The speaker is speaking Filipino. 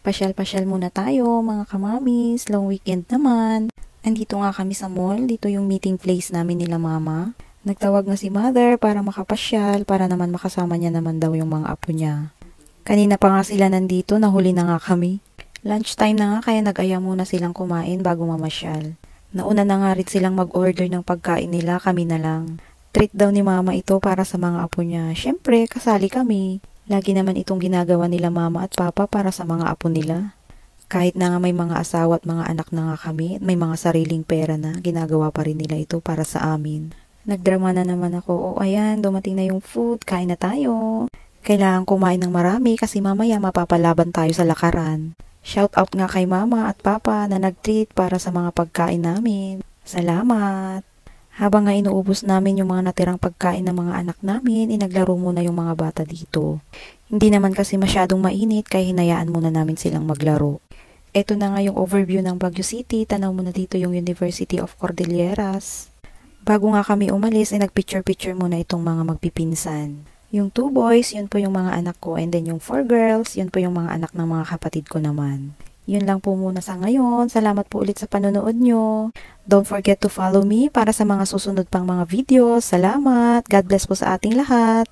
Pasyal-pasyal muna tayo mga kamamis, long weekend naman. Andito nga kami sa mall, dito yung meeting place namin nila mama. Nagtawag na si mother para makapasyal, para naman makasama niya naman daw yung mga apo niya. Kanina pa nga sila nandito, nahuli na nga kami. Lunchtime na nga kaya nag-aya muna silang kumain bago mamasyal. Nauna na nga rin silang mag-order ng pagkain nila, kami na lang. Treat daw ni mama ito para sa mga apo niya. Syempre, kasali kami. Lagi naman itong ginagawa nila mama at papa para sa mga apo nila. Kahit na nga may mga asawa at mga anak na nga kami at may mga sariling pera na, ginagawa pa rin nila ito para sa amin. Nagdrama na naman ako, ayan, dumating na yung food, kain na tayo. Kailangan kumain ng marami kasi mamaya mapapalaban tayo sa lakaran. Shout out nga kay mama at papa na nag-treat para sa mga pagkain namin. Salamat! Habang nga inuubos namin yung mga natirang pagkain ng mga anak namin, inaglaro muna yung mga bata dito. Hindi naman kasi masyadong mainit kaya hinayaan muna namin silang maglaro. Ito na nga yung overview ng Baguio City. Tanaw muna dito yung University of Cordilleras. Bago nga kami umalis, nagpicture-picture muna itong mga magpipinsan. Yung 2 boys, yun po yung mga anak ko. And then yung 4 girls, yun po yung mga anak ng mga kapatid ko naman. Yun lang po muna sa ngayon. Salamat po ulit sa panonood nyo. Don't forget to follow me para sa mga susunod pang mga videos. Salamat! God bless po sa ating lahat!